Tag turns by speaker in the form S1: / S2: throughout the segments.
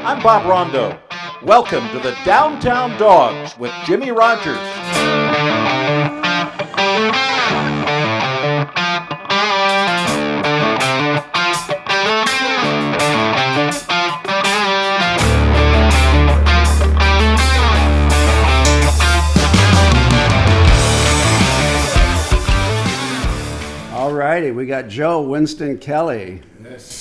S1: I'm Bob Rondo. Welcome to the Downtown Dawgs with Jimmy Rogers.
S2: All righty, we got Winston Kelly.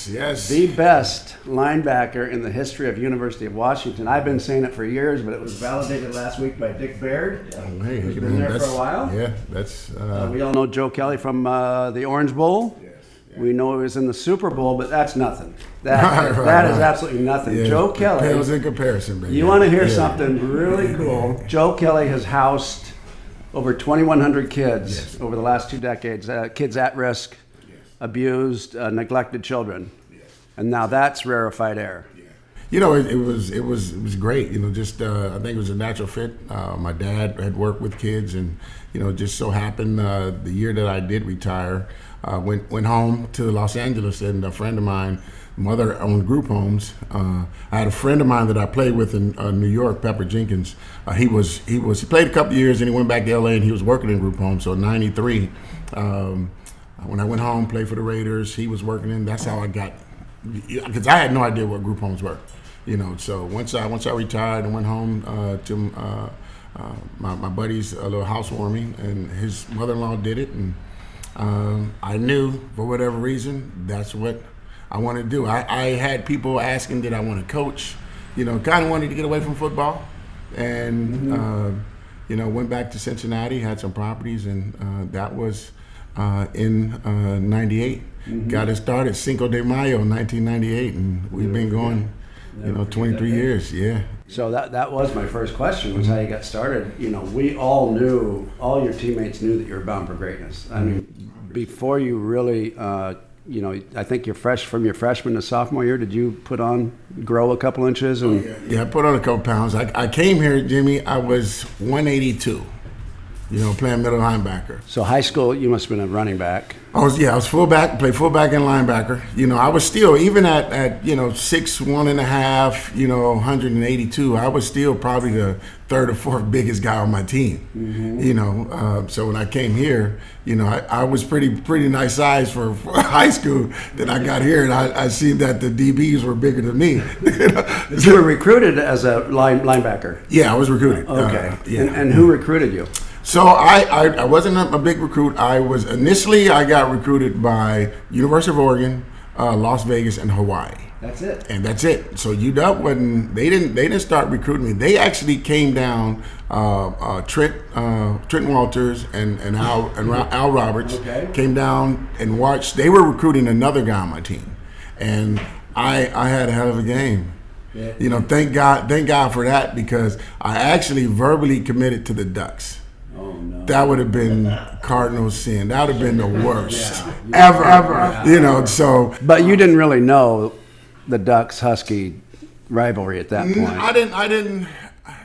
S3: Yes.
S2: The best linebacker in the history of University of Washington. I've been saying it for years, but it was validated last week by Dick Baird. He's been there for a while.
S3: Yeah, that's...
S2: we all know Joe Kelly from the Orange Bowl.
S3: Yes. Yeah.
S2: We know he was in the Super Bowl, but that's nothing. That is absolutely nothing.
S3: Yeah,
S2: Joe Kelly.
S3: Pales in comparison, baby.
S2: You want to hear something really cool? Joe Kelly has housed over 2,100 kids over the last 2 decades, kids at risk, abused, neglected children. And now that's rarefied air.
S3: You know, it was great. You know, just I think it was a natural fit. My dad had worked with kids, and just so happened the year that I did retire, went home to Los Angeles, and a friend of mine, mother owned group homes. I had a friend of mine that I played with in New York, Pepper Jenkins. He played a couple years, and he went back to LA, and he was working in group homes. So in '93, when I went home, played for the Raiders, he was working in. That's how I got, because I had no idea what group homes were. So once I retired and went home to my buddy's little housewarming, and his mother-in-law did it, and I knew for whatever reason that's what I wanted to do. I had people asking, did I want to coach? Kind of wanted to get away from football, and went back to Cincinnati, had some properties, and that was in '98. Got it started Cinco de Mayo, 1998, and we've been going. 23 years, yeah.
S2: So that was my first question, was how you got started. We all knew, all your teammates knew that you were bound for greatness. I mean, before you really, I think you're fresh from your freshman to sophomore year. Did you grow a couple inches? And
S3: Yeah, I put on a couple pounds. I came here, Jimmy, I was 182. Playing middle linebacker.
S2: So high school, you must have been a running back.
S3: I was fullback, played fullback and linebacker. I was still, even at 6'1 and a half, 182, I was still probably the third or fourth biggest guy on my team. So when I came here, I was pretty nice size for high school. Then I got here and I seen that the DBs were bigger than me.
S2: You were recruited as a linebacker?
S3: Yeah, I was recruited.
S2: Okay. And who recruited you?
S3: So I wasn't a big recruit. I got recruited by University of Oregon, Las Vegas, and Hawaii.
S2: That's it.
S3: And that's it. So UW they didn't start recruiting me. They actually came down. Trent Walters and Al Roberts came down and watched. They were recruiting another guy on my team, and I had a hell of a game. Yeah. Thank God for that, because I actually verbally committed to the Ducks.
S2: Oh, no.
S3: That would have been cardinal sin. That would have been the worst ever. Yeah. So.
S2: But you didn't really know the Ducks-Husky rivalry at that point.
S3: I didn't.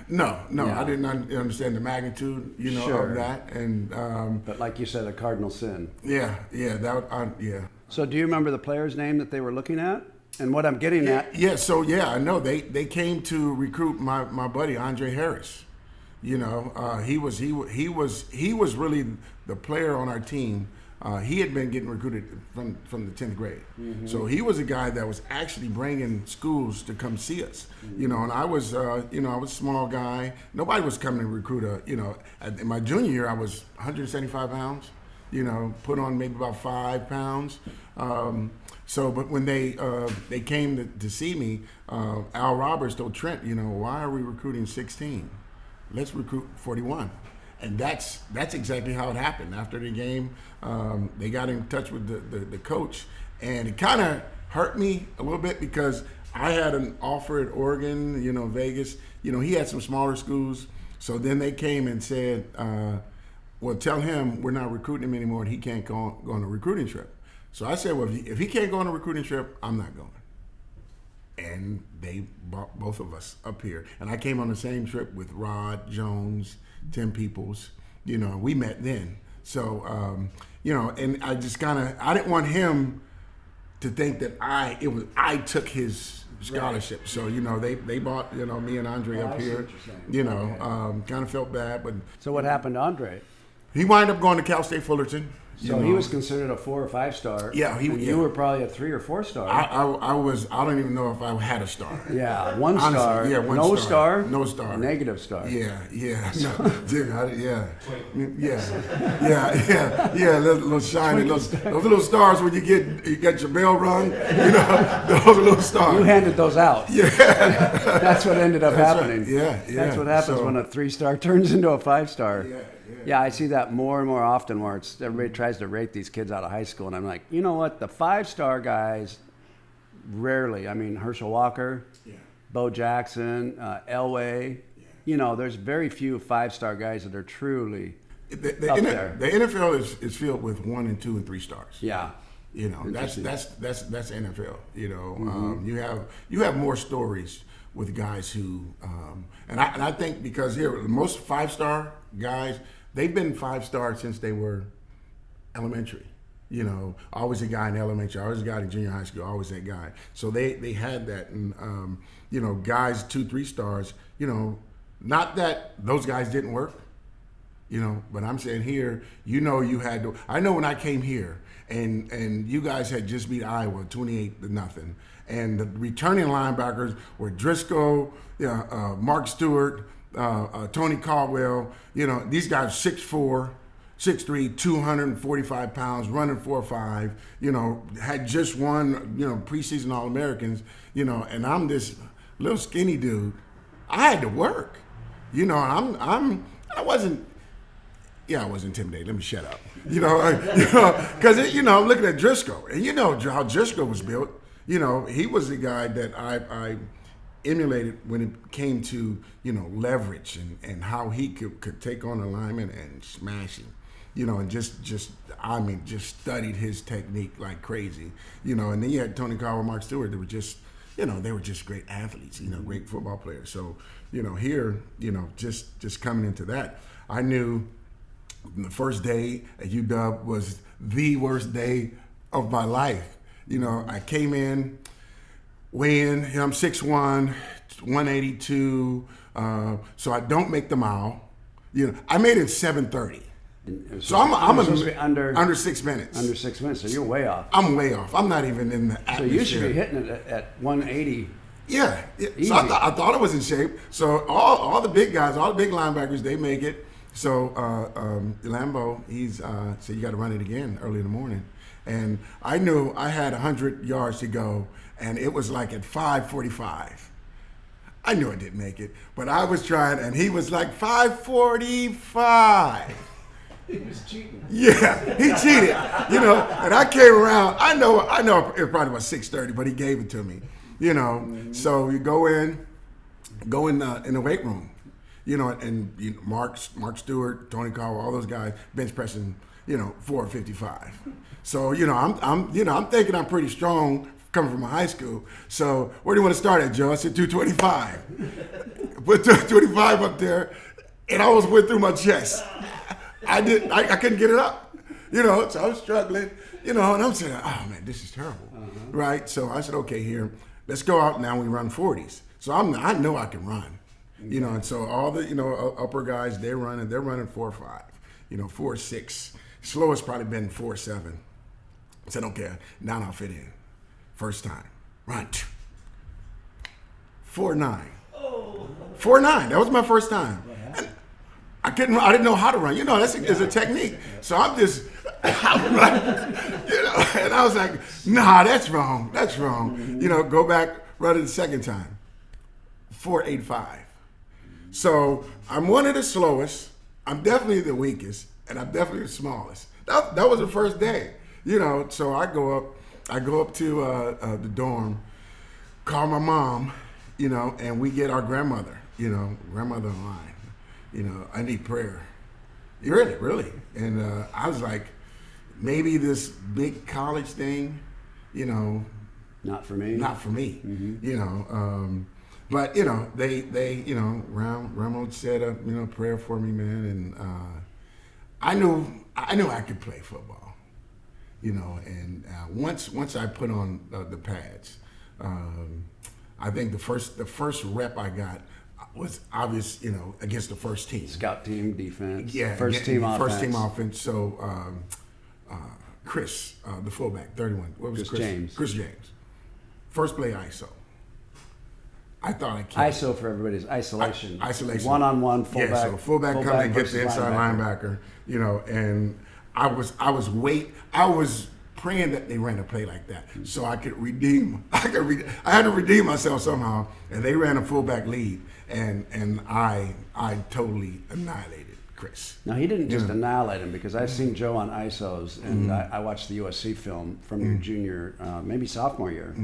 S3: No, I didn't understand the magnitude, of that. And
S2: but like you said, a cardinal sin.
S3: Yeah.
S2: So do you remember the player's name that they were looking at? And what I'm getting at?
S3: Yeah. So I know they came to recruit my buddy Andre Harris. He was really the player on our team. He had been getting recruited from the 10th grade. Mm-hmm. So he was a guy that was actually bringing schools to come see us. And I was a small guy. Nobody was coming to recruit in my junior year I was 175 pounds, put on maybe about 5 pounds. But when they came to see me, Al Roberts told Trent, why are we recruiting 16? Let's recruit 41. And that's exactly how it happened. After the game, they got in touch with the coach, and it kind of hurt me a little bit, because I had an offer at Oregon, Vegas. He had some smaller schools. So then they came and said, well, tell him we're not recruiting him anymore and he can't go on a recruiting trip. So I said, well, if he can't go on a recruiting trip, I'm not going. And they brought both of us up here. And I came on the same trip with Rod Jones, Tim Peoples. We met then. So, and I just I didn't want him to think that I took his scholarship. So they bought me and Andre up
S2: I see
S3: here.
S2: what you're saying.
S3: Kind of felt bad, but
S2: So what happened to Andre?
S3: he wound up going to Cal State Fullerton.
S2: So he was considered a 4 or 5 star.
S3: Yeah,
S2: and you were probably a 3 or 4 star.
S3: I was. I don't even know if I had a star.
S2: Yeah, 1
S3: Honestly,
S2: star.
S3: yeah, 1
S2: no
S3: star.
S2: star.
S3: No star.
S2: Negative star.
S3: Yeah. No, dude, yeah. Little shiny, those little stars when you get your bell rung. Those little stars.
S2: You handed those out.
S3: Yeah,
S2: That's what ended up happening.
S3: right. Yeah.
S2: That's what happens
S3: So-
S2: when a 3 star turns into a 5 star.
S3: Yeah.
S2: Yeah, I see that more and more often where everybody tries to rate these kids out of high school, and I'm like, you know what? The 5 star guys rarely. I mean, Herschel Walker, Bo Jackson, Elway. There's very few 5 star guys that are truly up there.
S3: The NFL is filled with 1 and 2 and 3 stars.
S2: Yeah.
S3: That's NFL. You have more stories with guys who, and I think because here most 5 star guys, they've been 5 stars since they were elementary. Always a guy in elementary, always a guy in junior high school, always that guy. So they had that, and guys 2, 3 stars. Not that those guys didn't work. But I'm saying here, you had to. I know when I came here, and you guys had just beat Iowa 28-0, and the returning linebackers were Driscoll, Mark Stewart, Tony Caldwell. These guys 6'4", 6'3", 245 pounds, running 4.5. Had just won preseason All-Americans. And I'm this little skinny dude. I had to work. I wasn't. Yeah, I was intimidated. Let me shut up. Because I'm looking at Driscoll, and how Driscoll was built. He was the guy that I emulated when it came to leverage and how he could take on a lineman and smash him. And just studied his technique like crazy. And then you had Tony Caldwell, Mark Stewart. They were just they were just great athletes. Great football players. So here just coming into that, I knew. The first day at UW was the worst day of my life. I came in, weighing, I'm 6'1", 182, so I don't make the mile. I made it 7:30. So I'm under 6 minutes.
S2: Under 6 minutes, so you're way off.
S3: I'm way off. I'm not even in the
S2: So
S3: atmosphere.
S2: you should be hitting it at 180.
S3: Yeah.
S2: Easy.
S3: So I thought I was in shape. So all the big guys, all the big linebackers, they make it. So Lambeau, he's said you got to run it again early in the morning, and I knew I had 100 yards to go, and it was like at 5:45. I knew I didn't make it, but I was trying, and he was like 5:45.
S2: He was cheating.
S3: Yeah, he cheated, And I came around. I know it probably was 6:30, but he gave it to me, So you go in the weight room. And Mark Stewart, Tony Caldwell, all those guys bench pressing, 455. So I'm thinking I'm pretty strong coming from a high school. So where do you want to start at, Joe? I said 225. Put 225 up there, and I almost went through my chest. I couldn't get it up, So I was struggling, and I'm saying, oh man, this is terrible, right? So I said, okay, here, let's go out now. We run 40s. So I know I can run. And so all the upper guys they're running 4.5, 4.6. Slowest probably been 4.7. I said okay, now I'll fit in. First time, run 4.9. 4.9. That was my first time. And I didn't know how to run. That's a technique. So I'm just, and I was like, nah, that's wrong. That's wrong. Go back, run it the second time. 4.85. So I'm one of the slowest. I'm definitely the weakest, and I'm definitely the smallest. That was the first day, So I go up to the dorm, call my mom, and we get our grandmother, grandmother online. I need prayer. Really. And I was like, maybe this big college thing,
S2: Not for me.
S3: Not for me, But they Ramos said a prayer for me, man, and I knew I could play football, and once I put on the pads, I think the first rep I got was obvious, against the first team.
S2: Scout team defense.
S3: Yeah,
S2: First team offense.
S3: First team offense. So Chris, the fullback, 31. What was
S2: Chris James.
S3: Chris James. First play ISO. I thought I killed
S2: ISO for everybody's isolation.
S3: Isolation.
S2: One-on-one fullback.
S3: Yeah, so fullback comes and gets the
S2: versus
S3: inside linebacker. And I was praying that they ran a play like that so I could redeem. I had to redeem myself somehow, and they ran a fullback lead, and I totally annihilated Chris.
S2: Now, he didn't just annihilate him, because I've seen Joe on ISOs, and I watched the USC film from your junior, maybe sophomore year,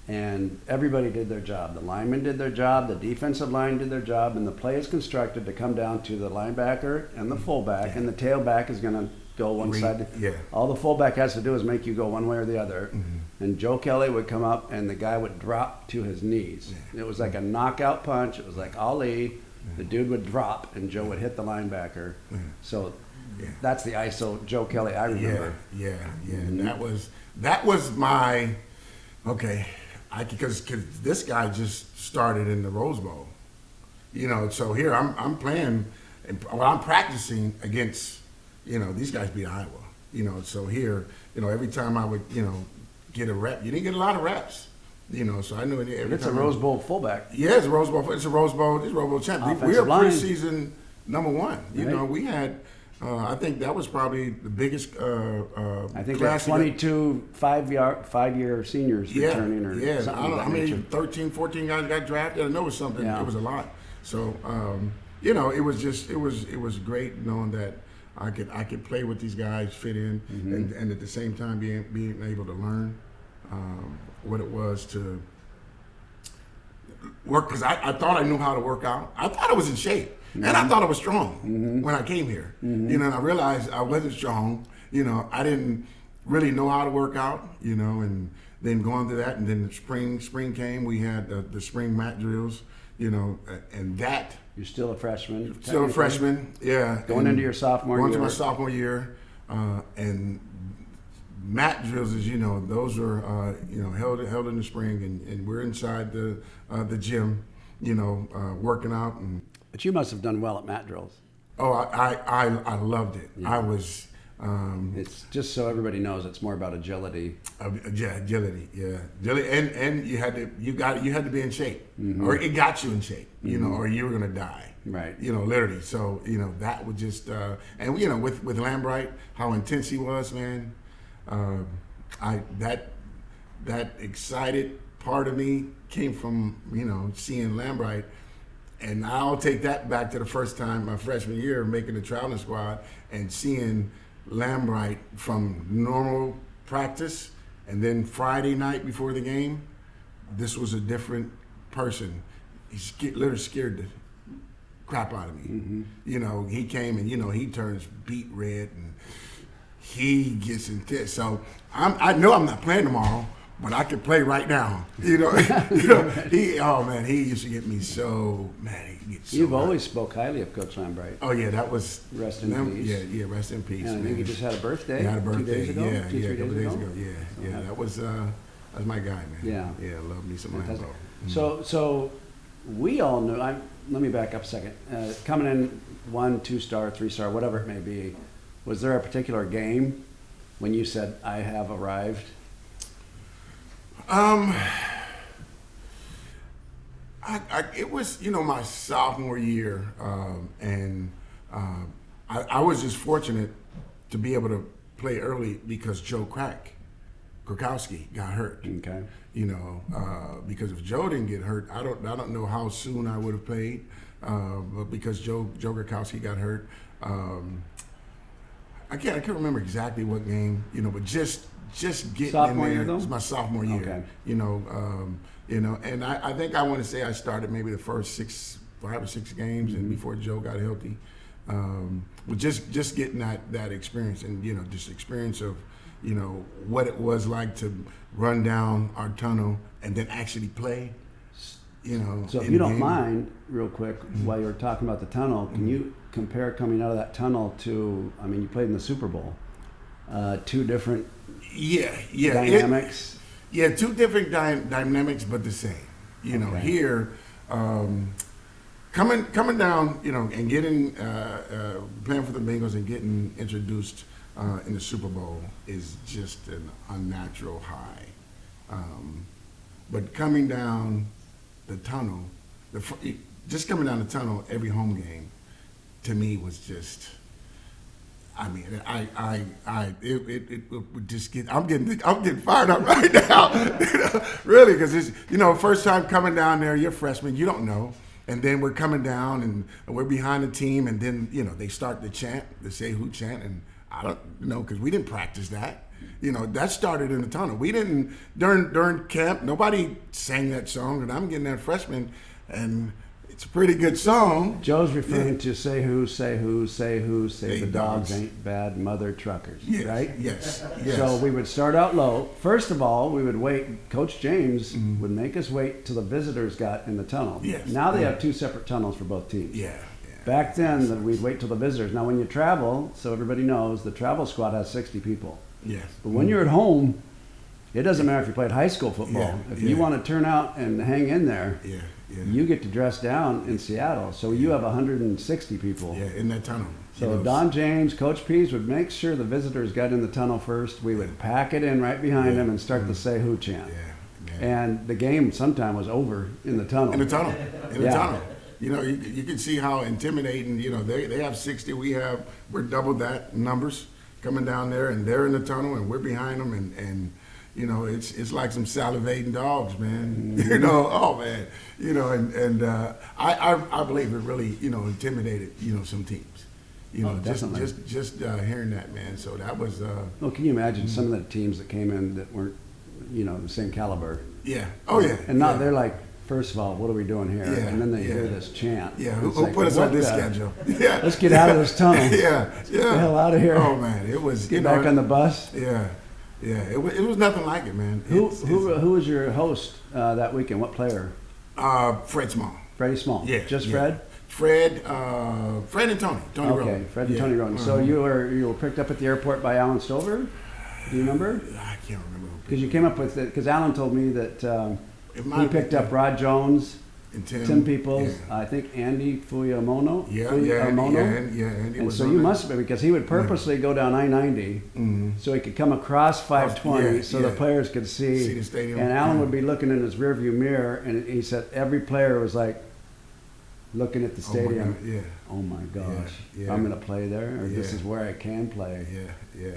S2: and everybody did their job. The linemen did their job, the defensive line did their job, and the play is constructed to come down to the linebacker and the fullback, and the tailback is going to go one side.
S3: Yeah.
S2: All the fullback has to do is make you go one way or the other. And Joe Kelly would come up, and the guy would drop to his knees. It was like a knockout punch. It was like Ali. The dude would drop, and Joe would hit the linebacker. So that's the ISO Joe Kelly I remember.
S3: Yeah. And that was my because this guy just started in the Rose Bowl. So here I'm playing, I'm practicing against. These guys beat Iowa. So here, every time I would, get a rep, you didn't get a lot of reps. So I knew every time.
S2: It's a Rose Bowl fullback.
S3: Yeah, it's a Rose Bowl. It's a Rose Bowl champ. We were preseason number one. We had. I think that was probably the biggest.
S2: I think there were 22 five-year seniors returning, or something.
S3: I mean, 13, 14 guys got drafted. I know it was something.
S2: Yeah.
S3: It was a lot. So it was great knowing that I could play with these guys, fit in, and at the same time being able to learn what it was to work, because I thought I knew how to work out. I thought I was in shape, and I thought I was strong when I came here. And I realized I wasn't strong. I didn't really know how to work out. And then going through that, and then the spring came. We had the spring mat drills. And that.
S2: You're still a freshman.
S3: Still a freshman, yeah.
S2: Going into your sophomore year.
S3: Going to my sophomore year, and mat drills, as you know, those are held in the spring, and we're inside the gym, working out.
S2: But you must have done well at mat drills.
S3: Oh, I loved it.
S2: Yeah.
S3: I was.
S2: It's just so everybody knows, it's more about agility.
S3: Agility, yeah. Agility, and you had to be in shape, or it got you in shape, or you were gonna die.
S2: Right.
S3: Literally. So that would just and with Lambright, how intense he was, man. That excited part of me came from seeing Lambright. And I'll take that back to the first time, my freshman year, making the traveling squad and seeing Lambright from normal practice, and then Friday night before the game, this was a different person. He literally scared the crap out of me. He came and he turns beet red and he gets intense. So I know I'm not playing tomorrow, but I could play right now. He used to get me so mad.
S2: You've always spoke highly of Coach Lambright.
S3: Oh yeah, that was
S2: rest in peace.
S3: Yeah, rest in peace.
S2: And I think he just had a birthday.
S3: He had a birthday.
S2: 2 days ago.
S3: Yeah,
S2: 3 days ago.
S3: Yeah. That was my guy, man. Yeah, love me some Lambo.
S2: So we all knew. Let me back up a second. Coming in 1, 2-star, 3-star, whatever it may be. Was there a particular game when you said, "I have arrived"?
S3: It was, my sophomore year, and I was just fortunate to be able to play early because Joe Krakowski got hurt.
S2: Okay.
S3: Because if Joe didn't get hurt, I don't know how soon I would have played, but because Joe Krakowski got hurt, I can't remember exactly what game, but just getting
S2: sophomore
S3: in there.
S2: Year, though?
S3: It was my sophomore year.
S2: Okay.
S3: And I think I want to say I started maybe the first 5 or 6 games, and before Joe got healthy. But just getting that experience, and just experience of what it was like to run down our tunnel and then actually play.
S2: So if you don't mind, real quick, while you're talking about the tunnel, can you compare coming out of that tunnel to? I mean, you played in the Super Bowl. 2 different dynamics.
S3: Two different dynamics, but the same. You know,
S2: Okay.
S3: here, coming down, you know, and getting playing for the Bengals and getting introduced in the Super Bowl is just an unnatural high. But coming down the tunnel, just coming down the tunnel every home game, to me was just. I mean, it would just get. I'm getting fired up right now, you know, really, because it's, you know, first time coming down there, you're a freshman, you don't know, and then we're coming down and we're behind the team, and then, you know, they start the chant, the say who chant, and I don't know, because we didn't practice that. You know, that started in the tunnel. We didn't during camp. Nobody sang that song, and I'm getting that freshman, and it's a pretty good song.
S2: Joe's referring to say who, say the dogs ain't bad mother truckers,
S3: Yes,
S2: right?
S3: Yes.
S2: So we would start out low. First of all, we would wait. Coach James would make us wait till the visitors got in the tunnel.
S3: Yes.
S2: Now they have two separate tunnels for both teams.
S3: Yeah.
S2: Back then, we'd wait till the visitors. Now, when you travel, so everybody knows, the travel squad has 60 people.
S3: Yes.
S2: But when you're at home, it doesn't matter if you played high school football.
S3: Yeah,
S2: If you want to turn out and hang in there,
S3: Yeah.
S2: you get to dress down in Seattle. So you have 160 people.
S3: Yeah, in that tunnel.
S2: So
S3: You know,
S2: Don James, Coach Pease would make sure the visitors got in the tunnel first. We would pack it in right behind them and start the say who chant.
S3: Yeah.
S2: And the game sometime was over in the tunnel.
S3: In the tunnel. In the
S2: Yeah.
S3: tunnel. You know, you can see how intimidating, you know, they have 60, we're double that numbers coming down there, and they're in the tunnel and we're behind them, and you know, it's like some salivating dogs, man. You know, oh man, you know, and I believe it really, you know, intimidated, you know, some teams. You know,
S2: definitely.
S3: just hearing that, man. So that was
S2: Well, can you imagine some of the teams that came in that weren't, you know, the same caliber?
S3: yeah. Oh yeah.
S2: And now
S3: yeah.
S2: they're like, first of all, what are we doing here?
S3: Yeah,
S2: And then they
S3: yeah.
S2: hear this chant.
S3: Yeah,
S2: It's
S3: who
S2: like,
S3: put us
S2: what
S3: on this
S2: the-
S3: schedule? Yeah.
S2: Let's get out of this tunnel.
S3: Yeah, yeah.
S2: Get the hell out of here.
S3: Oh man, it was.
S2: Get
S3: you
S2: back
S3: know,
S2: on the bus.
S3: Yeah, yeah. It was nothing like it, man.
S2: Who
S3: It's-
S2: was your host that weekend? What player?
S3: Fred Small.
S2: Freddie Small.
S3: Yeah.
S2: Just
S3: yeah.
S2: Fred?
S3: Fred and Tony. Tony
S2: Okay,
S3: Rowan.
S2: Fred and
S3: Yeah.
S2: Tony Rowan. So you were picked up at the airport by Alan Stover? Do you remember?
S3: I can't remember.
S2: Because you came up with it. Because Alan told me that
S3: It
S2: he
S3: might have
S2: picked
S3: been
S2: up Rod Jones,
S3: and
S2: Tim Peoples,
S3: Yeah.
S2: I think Andy Fuyamono.
S3: Yeah,
S2: Fuyamono.
S3: Andy
S2: And
S3: was
S2: so
S3: on
S2: you
S3: that.
S2: must have been, because he would purposely go down I-90 so he could come across 520
S3: Yeah,
S2: so the
S3: yeah.
S2: players could see.
S3: See the stadium.
S2: And Alan
S3: Yeah.
S2: would be looking in his rearview mirror, and he said every player was like looking at the
S3: Oh my
S2: stadium.
S3: God, yeah,
S2: Oh my gosh,
S3: yeah.
S2: I'm going to play there, or this
S3: Yeah.
S2: is where I can play.
S3: yeah.